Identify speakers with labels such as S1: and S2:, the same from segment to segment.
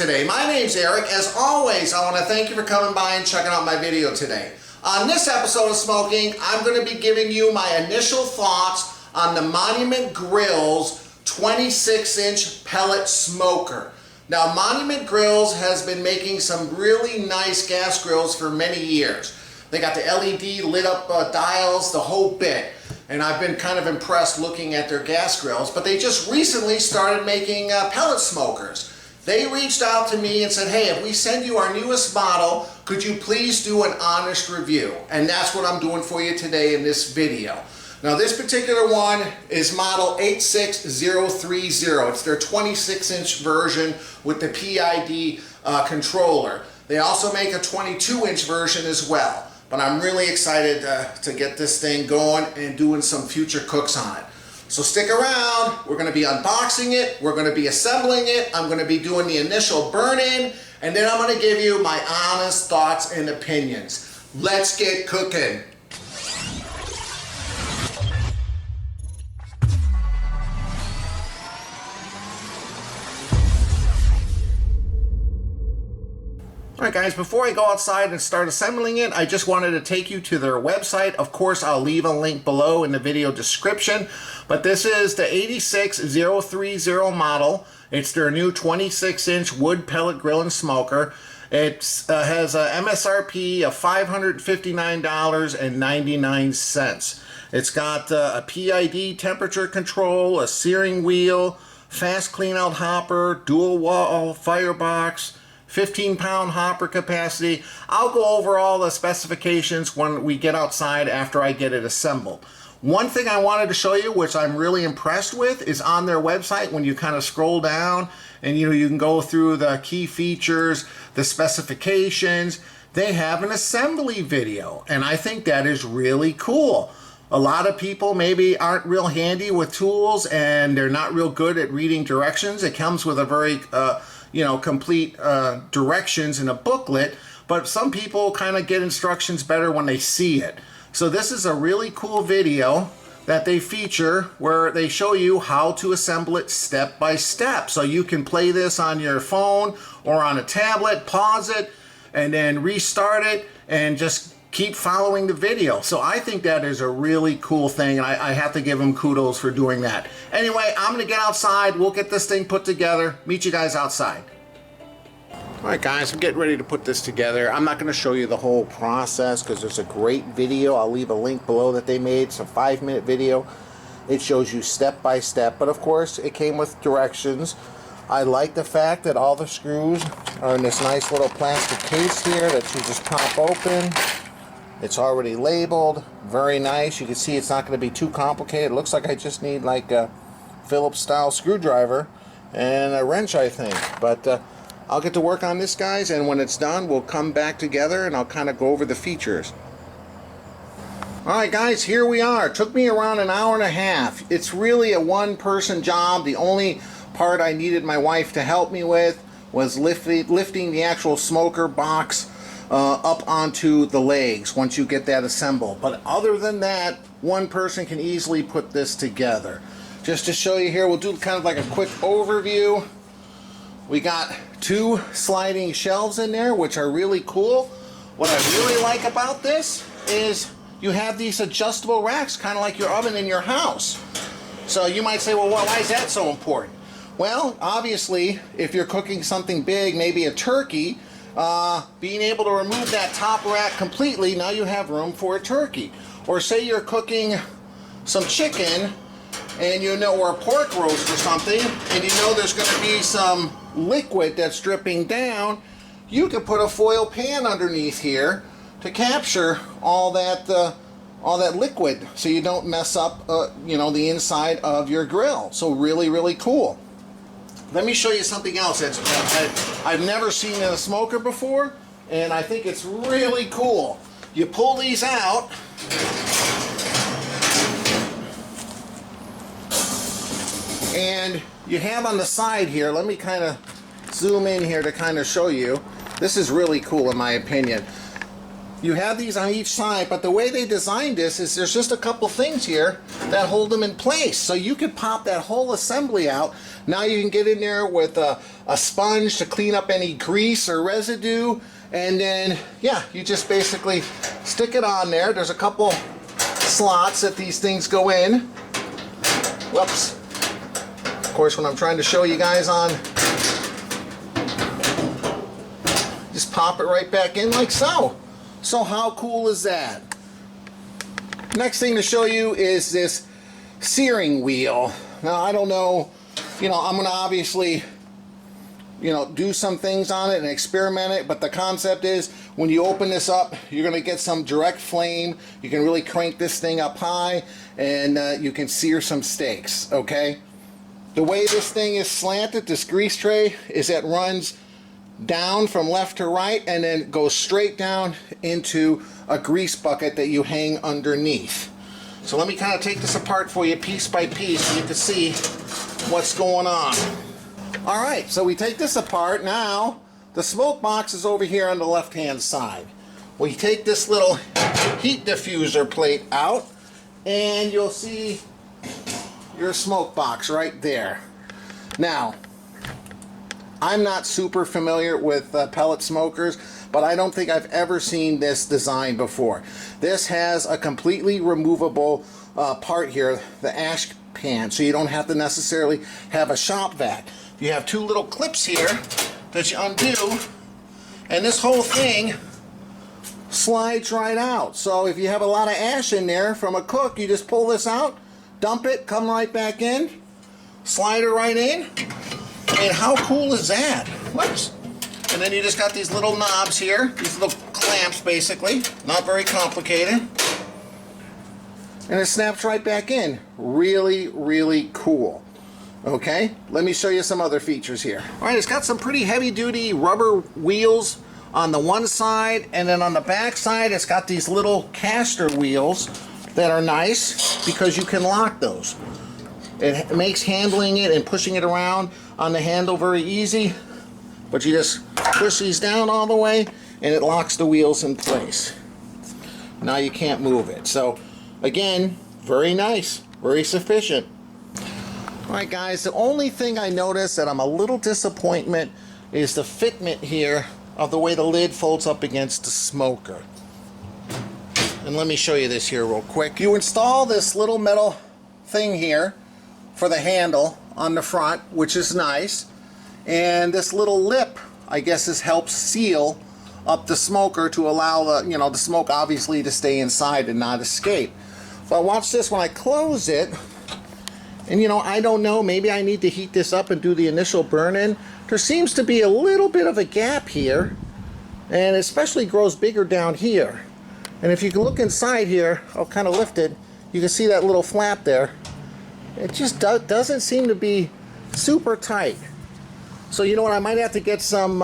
S1: today. My name's Eric. As always, I want to thank you for coming by and checking out my video today. On this episode of Smo'King, I'm going to be giving you my initial thoughts on the Monument Grill's 26-inch pellet smoker. Now, Monument Grills has been making some really nice gas grills for many years. They got the LED lit up dials, the whole bit. And I've been kind of impressed looking at their gas grills, but they just recently started making pellet smokers. They reached out to me and said, hey, if we send you our newest model, could you please do an honest review? And that's what I'm doing for you today in this video. Now, this particular one is model 86030. It's their 26-inch version with the PID controller. They also make a 22-inch version as well. But I'm really excited to get this thing going and doing some future cooks on it. So stick around. We're going to be unboxing it. We're going to be assembling it. I'm going to be doing the initial burn-in. And then I'm going to give you my honest thoughts and opinions. Let's get cooking. Alright guys, before I go outside and start assembling it, I just wanted to take you to their website. Of course, I'll leave a link below in the video description. But this is the 86030 model. It's their new 26-inch wood pellet grill and smoker. It has a MSRP of $559.99. It's got a PID temperature control, a searing wheel, fast clean-out hopper, dual wall firebox, 15-pound hopper capacity. I'll go over all the specifications when we get outside after I get it assembled. One thing I wanted to show you, which I'm really impressed with, is on their website when you kind of scroll down and you can go through the key features, the specifications. They have an assembly video, and I think that is really cool. A lot of people maybe aren't real handy with tools and they're not real good at reading directions. It comes with a very complete directions in a booklet, but some people kind of get instructions better when they see it. So this is a really cool video that they feature where they show you how to assemble it step by step. So you can play this on your phone or on a tablet, pause it, and then restart it and just keep following the video. So I think that is a really cool thing, and I have to give them kudos for doing that. Anyway, I'm gonna get outside. We'll get this thing put together. Meet you guys outside. All right, guys, I'm getting ready to put this together. I'm not gonna show you the whole process because there's a great video. I'll leave a link below that they made. It's a 5-minute video. It shows you step by step, but of course it came with directions. I like the fact that all the screws are in this nice little plastic case here that you just pop open. It's already labeled, very nice. You can see it's not going to be too complicated. It looks like I just need like a Phillips style screwdriver and a wrench, I think. But I'll get to work on this, guys, and when it's done, we'll come back together and I'll kind of go over the features. Alright guys, here we are. It took me around an hour and a half. It's really a one-person job. The only part I needed my wife to help me with was lifting the actual smoker box up onto the legs once you get that assembled. But other than that, one person can easily put this together. Just to show you here, we'll do kind of like a quick overview. We got 2 sliding shelves in there, which are really cool. What I really like about this is you have these adjustable racks, kind of like your oven in your house. So you might say, well, why is that so important? Well, obviously, if you're cooking something big, maybe a turkey, being able to remove that top rack completely, now you have room for a turkey. Or say you're cooking some chicken and or a pork roast or something, and there's going to be some liquid that's dripping down, you could put a foil pan underneath here to capture all that liquid so you don't mess up the inside of your grill. So really, really cool. Let me show you something else that I've never seen in a smoker before, and I think it's really cool. You pull these out, and you have on the side here, let me kind of zoom in here to kind of show you. This is really cool in my opinion. You have these on each side, but the way they designed this is there's just a couple things here that hold them in place. So you could pop that whole assembly out. Now you can get in there with a sponge to clean up any grease or residue. And then, yeah, you just basically stick it on there. There's a couple slots that these things go in. Whoops. Of course, when I'm trying to show you guys on, just pop it right back in like so. So how cool is that? Next thing to show you is this searing wheel. Now I don't know, I'm gonna obviously, do some things on it and experiment it, but the concept is when you open this up, you're gonna get some direct flame. You can really crank this thing up high and you can sear some steaks, okay? The way this thing is slanted, this grease tray, is it runs down from left to right and then goes straight down into a grease bucket that you hang underneath. So let me kind of take this apart for you piece by piece so you can see what's going on. Alright, so we take this apart. Now the smoke box is over here on the left hand side. We take this little heat diffuser plate out and you'll see your smoke box right there. Now I'm not super familiar with pellet smokers, but I don't think I've ever seen this design before. This has a completely removable part here, the ash pan, so you don't have to necessarily have a shop vac. You have two little clips here that you undo, and this whole thing slides right out. So if you have a lot of ash in there from a cook, you just pull this out, dump it, come right back in, slide it right in. And how cool is that? Whoops. And then you just got these little knobs here, these little clamps basically, not very complicated. And it snaps right back in. Really, really cool. Okay, let me show you some other features here. Alright, it's got some pretty heavy duty rubber wheels on the one side, and then on the back side it's got these little caster wheels that are nice because you can lock those. It makes handling it and pushing it around on the handle very easy, but you just push these down all the way and it locks the wheels in place. Now you can't move it. So again, very nice, very sufficient. Alright guys, the only thing I noticed that I'm a little disappointed is the fitment here of the way the lid folds up against the smoker. And let me show you this here real quick. You install this little metal thing here for the handle on the front, which is nice, and this little lip, I guess, this helps seal up the smoker to allow the the smoke obviously to stay inside and not escape. But watch this when I close it, and I don't know, maybe I need to heat this up and do the initial burn-in. There seems to be a little bit of a gap here, and especially grows bigger down here. And if you can look inside here, I'll kind of lift it, you can see that little flap there. It just doesn't seem to be super tight. So you know what, I might have to get some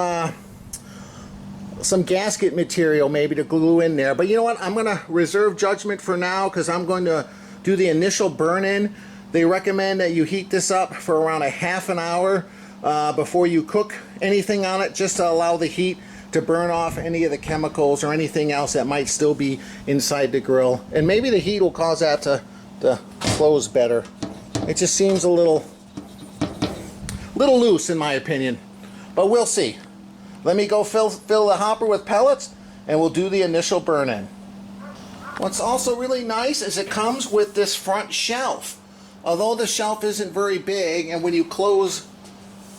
S1: gasket material maybe to glue in there. But you know what, I'm going to reserve judgment for now because I'm going to do the initial burn-in. They recommend that you heat this up for around a half an hour before you cook anything on it, just to allow the heat to burn off any of the chemicals or anything else that might still be inside the grill. And maybe the heat will cause that to close better. It just seems a little loose in my opinion, but we'll see. Let me go fill the hopper with pellets and we'll do the initial burn-in. What's also really nice is it comes with this front shelf. Although the shelf isn't very big, and when you close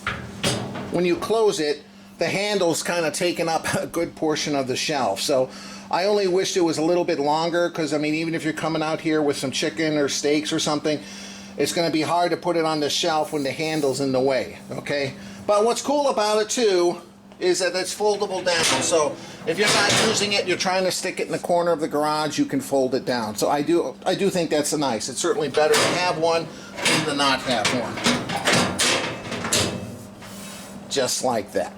S1: it, the handle's kind of taken up a good portion of the shelf. So I only wished it was a little bit longer, because I mean, even if you're coming out here with some chicken or steaks or something, it's going to be hard to put it on the shelf when the handle's in the way, okay? But what's cool about it too is that it's foldable down. So if you're not using it, you're trying to stick it in the corner of the garage, you can fold it down. So I do think that's nice. It's certainly better to have one than to not have one. Just like that.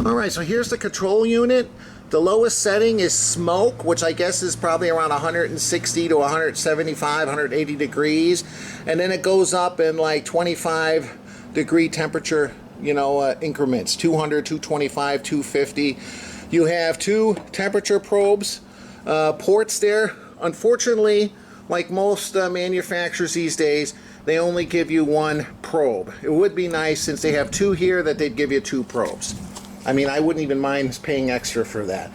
S1: Alright, so here's the control unit. The lowest setting is smoke, which I guess is probably around 160 to 175, 180 degrees. And then it goes up in like 25 degree temperature, increments, 200, 225, 250. You have two temperature probes, ports there. Unfortunately, like most manufacturers these days, they only give you one probe. It would be nice, since they have two here, that they'd give you two probes. I mean, I wouldn't even mind paying extra for that.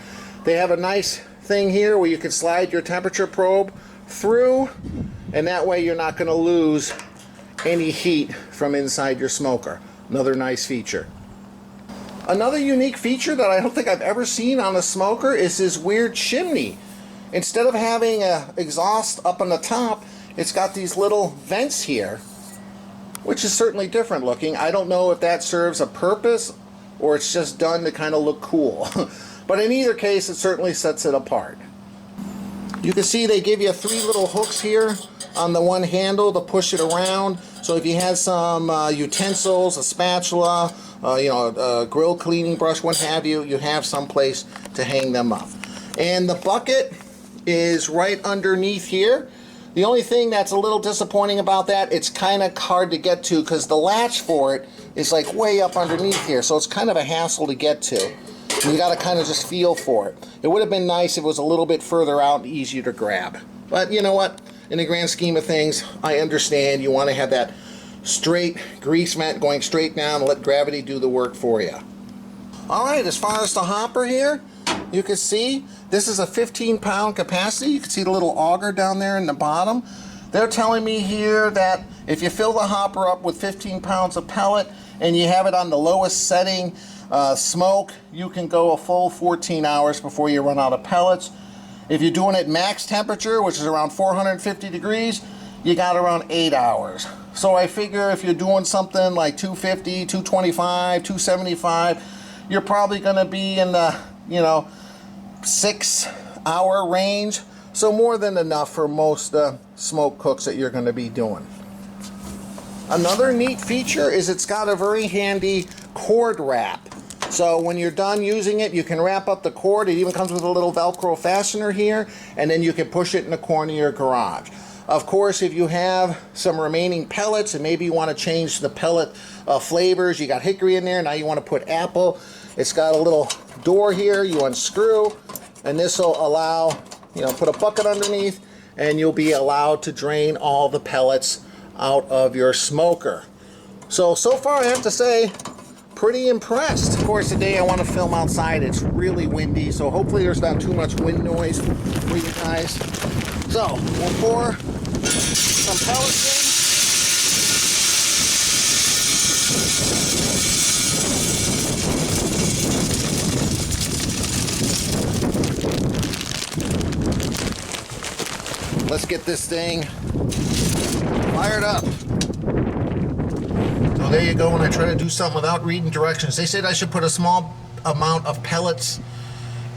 S1: They have a nice thing here where you can slide your temperature probe through, and that way you're not going to lose any heat from inside your smoker. Another nice feature. Another unique feature that I don't think I've ever seen on a smoker is this weird chimney. Instead of having an exhaust up on the top, it's got these little vents here, which is certainly different looking. I don't know if that serves a purpose or it's just done to kind of look cool. But in either case, it certainly sets it apart. You can see they give you three little hooks here on the one handle to push it around. So if you had some utensils, a spatula, a grill cleaning brush, what have you, you have some place to hang them up. And the bucket is right underneath here. The only thing that's a little disappointing about that, it's kind of hard to get to because the latch for it is like way up underneath here, so it's kind of a hassle to get to. You got to kind of just feel for it. It would have been nice if it was a little bit further out and easier to grab. But you know what? In the grand scheme of things, I understand you want to have that straight grease vent going straight down and let gravity do the work for you. Alright, as far as the hopper here, you can see this is a 15-pound capacity. You can see the little auger down there in the bottom. They're telling me here that if you fill the hopper up with 15 pounds of pellet and you have it on the lowest setting smoke, you can go a full 14 hours before you run out of pellets. If you're doing it max temperature, which is around 450 degrees, you got around 8 hours. So I figure if you're doing something like 250, 225, 275, you're probably going to be in the 6-hour range. So more than enough for most smoke cooks that you're going to be doing. Another neat feature is it's got a very handy cord wrap. So when you're done using it, you can wrap up the cord. It even comes with a little Velcro fastener here, and then you can push it in the corner of your garage. Of course, if you have some remaining pellets and maybe you want to change the pellet flavors, you got hickory in there, now you want to put apple. It's got a little door here, you unscrew, and this will allow, put a bucket underneath, and you'll be allowed to drain all the pellets out of your smoker. So far I have to say, pretty impressed. Of course, today I want to film outside. It's really windy, so hopefully there's not too much wind noise for you guys. So we'll pour some pellets in. Let's get this thing fired up. So there you go. When I try to do something without reading directions, they said I should put a small amount of pellets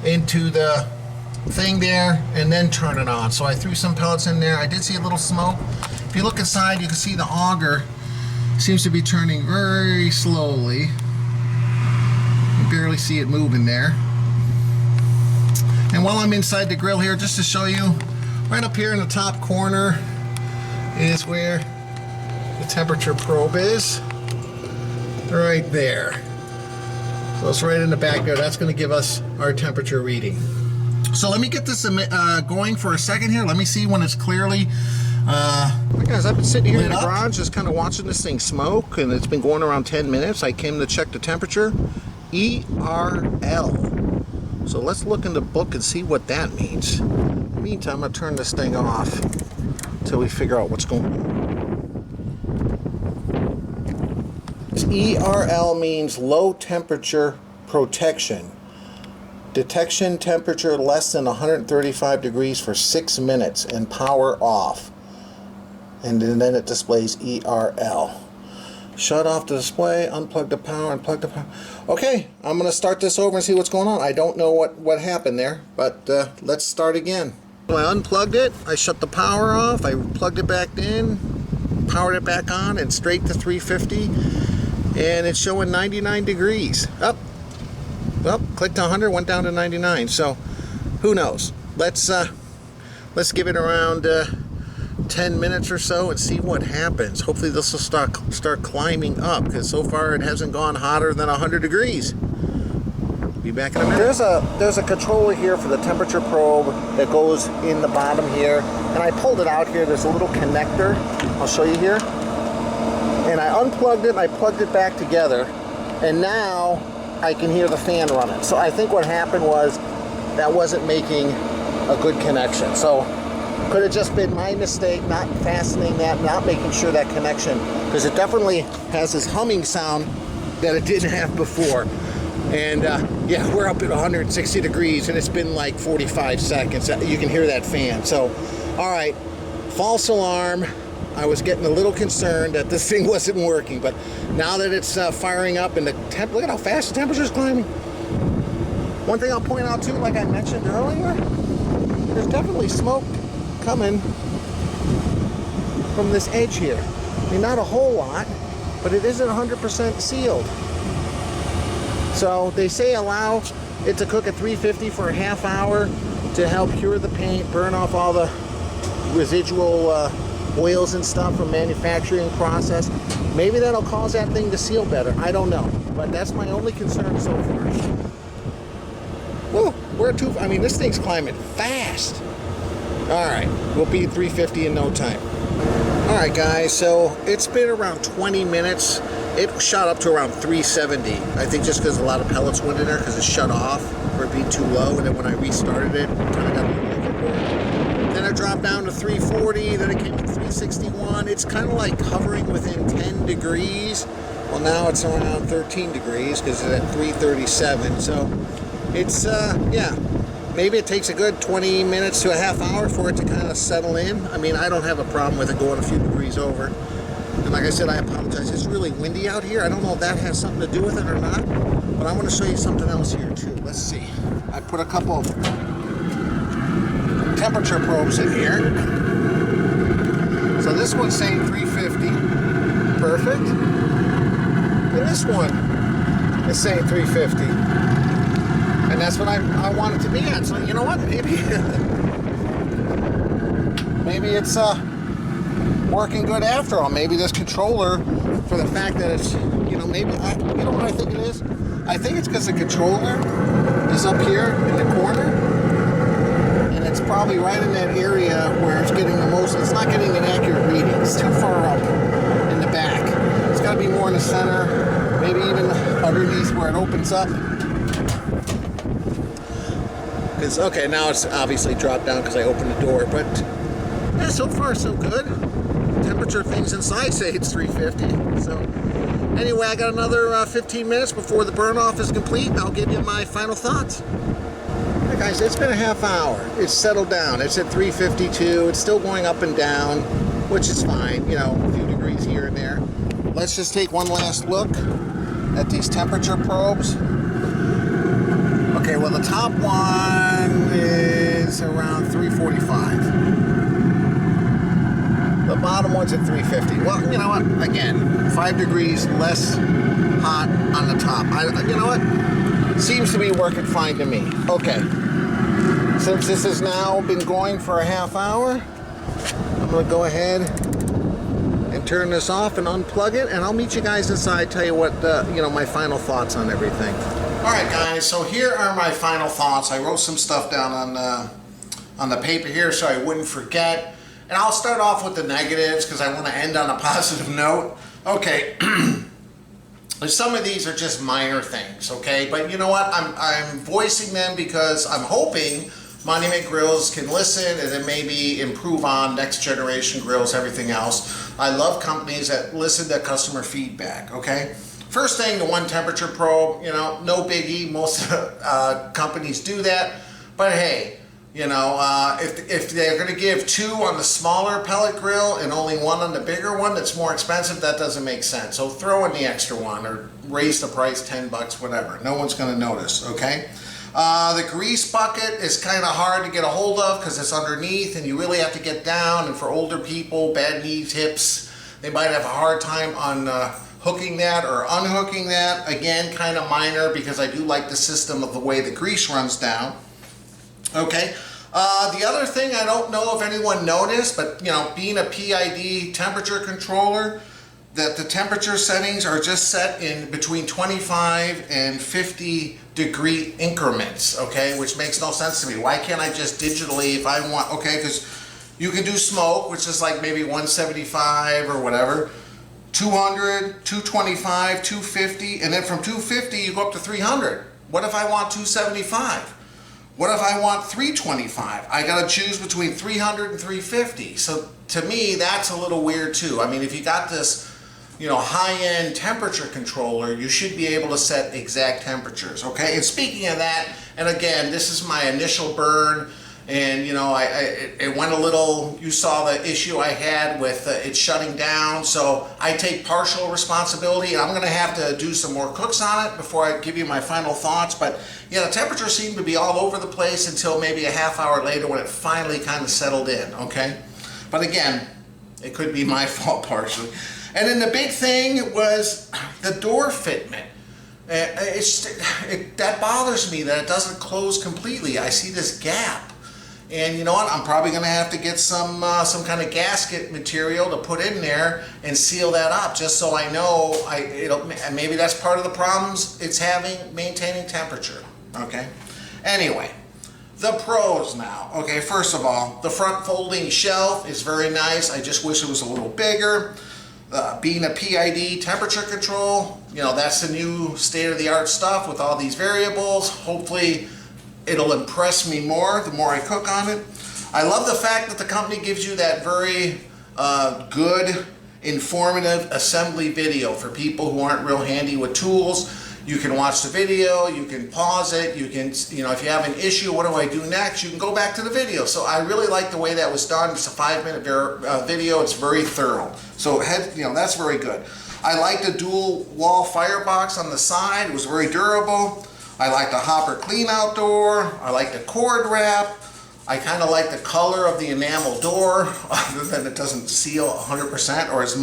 S1: into the thing there and then turn it on. So I threw some pellets in there. I did see a little smoke. If you look inside, you can see the auger seems to be turning very slowly. You can barely see it moving there. And while I'm inside the grill here, just to show you, right up here in the top corner is where the temperature probe is. Right there. So it's right in the back there. That's going to give us our temperature reading. So let me get this going for a second here. Let me see when it's clearly guys, I've been sitting here in the garage just kind of watching this thing smoke, and it's been going around 10 minutes. I came to check the temperature. ERL. So let's look in the book and see what that means. In the meantime, I'm going to turn this thing off until we figure out what's going on. ERL means low temperature protection. Detection temperature less than 135 degrees for 6 minutes and power off. And then it displays ERL. Shut off the display, unplug the power, unplug the power. Okay, I'm going to start this over and see what's going on. I don't know what happened there, but let's start again. So I unplugged it, I shut the power off, I plugged it back in, powered it back on, and straight to 350. And it's showing 99 degrees. Up. Well, clicked 100, went down to 99. So, who knows? Let's give it around 10 minutes or so and see what happens. Hopefully this will start climbing up, because so far it hasn't gone hotter than 100 degrees. Be back in a minute. There's a controller here for the temperature probe that goes in the bottom here, and I pulled it out here. There's a little connector. I'll show you here. And I unplugged it and I plugged it back together, and now I can hear the fan running. So I think what happened was that wasn't making a good connection. So could have just been my mistake not fastening that, not making sure that connection, because it definitely has this humming sound that it didn't have before. And yeah, we're up at 160 degrees and it's been like 45 seconds. You can hear that fan. So, all right, false alarm. I was getting a little concerned that this thing wasn't working, but now that it's firing up and the temp, look at how fast the temperature's climbing. One thing I'll point out too, like I mentioned earlier, there's definitely smoke coming from this edge here. I mean, not a whole lot, but it isn't 100% sealed. So they say allow it to cook at 350 for a half hour to help cure the paint, burn off all the residual oils and stuff from manufacturing process. Maybe that'll cause that thing to seal better. I don't know, but that's my only concern so far. Whoa, we're at I mean, this thing's climbing fast. All right, we'll be at 350 in no time. All right, guys, so it's been around 20 minutes. It shot up to around 370. I think just because a lot of pellets went in there because it shut off or it being too low, and then when I restarted it, it kind of got a little overboard. Then it dropped down to 340, then it came to 361. It's kind of like hovering within 10 degrees. Well, now it's around 13 degrees because it's at 337. So it's, yeah. Maybe it takes a good 20 minutes to a half hour for it to kind of settle in. I mean, I don't have a problem with it going a few degrees over. And like I said, I apologize. It's really windy out here. I don't know if that has something to do with it or not. But I want to show you something else here too. Let's see. I put a couple of temperature probes in here. So this one's saying 350. Perfect. And this one is saying 350. And that's what I want it to be at. So you know what? Maybe it's working good after all. Maybe this controller, for the fact that it's, you know, maybe you know what I think it is? I think it's because the controller is up here in the corner, and it's probably right in that area where it's getting the most. It's not getting an accurate reading. It's too far up in the back. It's got to be more in the center, maybe even underneath where it opens up. Okay, now it's obviously dropped down because I opened the door, but yeah, so far so good. Temperature things inside say it's 350. So anyway, I got another 15 minutes before the burn off is complete. I'll give you my final thoughts. Hey guys, it's been a half hour. It's settled down. It's at 352. It's still going up and down, which is fine, you know, a few degrees here and there. Let's just take one last look at these temperature probes. Okay, well, the top one is around 345. The bottom one's at 350. Well, you know what? Again, 5 degrees less hot on the top. You know what? Seems to be working fine to me. Okay. Since this has now been going for a half hour, I'm going to go ahead and turn this off and unplug it, and I'll meet you guys inside, tell you what, you know, my final thoughts on everything. Alright guys, so here are my final thoughts. I wrote some stuff down on the paper here so I wouldn't forget. And I'll start off with the negatives because I want to end on a positive note. Okay, some of these are just minor things, okay? But you know what? I'm voicing them because I'm hoping Monument Grills can listen and then maybe improve on next generation grills, everything else. I love companies that listen to customer feedback, okay? First thing, the one temperature probe, you know, no biggie. Most companies do that. But hey, you know, if they're going to give 2 on the smaller pellet grill and only 1 on the bigger one that's more expensive, that doesn't make sense. So throw in the extra one or raise the price 10 bucks, whatever. No one's going to notice, okay? The grease bucket is kind of hard to get a hold of because it's underneath and you really have to get down. And for older people, bad knees, hips, they might have a hard time on hooking that or unhooking that. Again, kind of minor because I do like the system of the way the grease runs down. Okay. The other thing, I don't know if anyone noticed, but you know, being a PID temperature controller, that the temperature settings are just set in between 25 and 50 degree increments, okay, which makes no sense to me. Why can't I just digitally, if I want, okay, because you can do smoke, which is like maybe 175 or whatever, 200, 225, 250, and then from 250 you go up to 300. What if I want 275? What if I want 325? I gotta choose between 300 and 350. So to me, that's a little weird too. I mean, if you got this, you know, high-end temperature controller, you should be able to set exact temperatures, okay? And speaking of that, and again, this is my initial burn, and you know, it went a little, you saw the issue I had with it shutting down, so I take partial responsibility, and I'm gonna have to do some more cooks on it before I give you my final thoughts. But yeah, the temperature seemed to be all over the place until maybe a half hour later when it finally kind of settled in, okay? But again, it could be my fault partially. And then the big thing was the door fitment. That bothers me that it doesn't close completely. I see this gap. And you know what? I'm probably going to have to get some kind of gasket material to put in there and seal that up, just so I know maybe that's part of the problems it's having maintaining temperature. Okay. Anyway, the pros now. Okay, first of all, the front folding shelf is very nice. I just wish it was a little bigger. Being a PID temperature control, you know, that's the new state-of-the-art stuff with all these variables. Hopefully it'll impress me more the more I cook on it. I love the fact that the company gives you that very good, informative assembly video for people who aren't real handy with tools. You can watch the video, you can pause it, you can, you know, if you have an issue, what do I do next? You can go back to the video. So I really like the way that was done. It's a 5-minute video. It's very thorough. So you know, that's very good. I like the dual wall firebox on the side. It was very durable. I like the hopper clean out door. I like the cord wrap. I kind of like the color of the enamel door, other than it doesn't seal 100% or as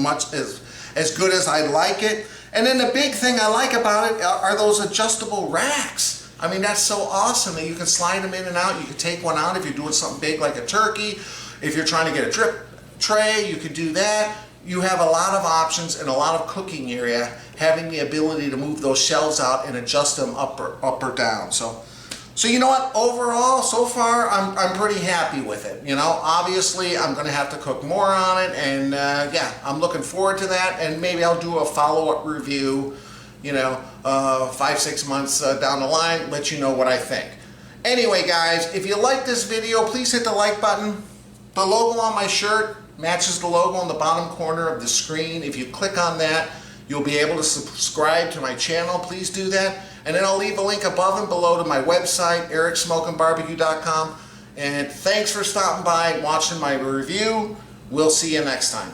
S1: good as I like it. And then the big thing I like about it are those adjustable racks. I mean, that's so awesome that you can slide them in and out. You can take one out if you're doing something big like a turkey. If you're trying to get a drip tray, you can do that. You have a lot of options and a lot of cooking area, having the ability to move those shelves out and adjust them up or down. So you know what, overall, so far, I'm pretty happy with it. You know, obviously, I'm gonna have to cook more on it, and yeah, I'm looking forward to that, and maybe I'll do a follow-up review, you know, 5-6 months down the line, let you know what I think. Anyway, guys, if you like this video, please hit the like button. The logo on my shirt matches the logo on the bottom corner of the screen. If you click on that, you'll be able to subscribe to my channel. Please do that. And then I'll leave a link above and below to my website, ericsmokingbbq.com. And thanks for stopping by and watching my review. We'll see you next time.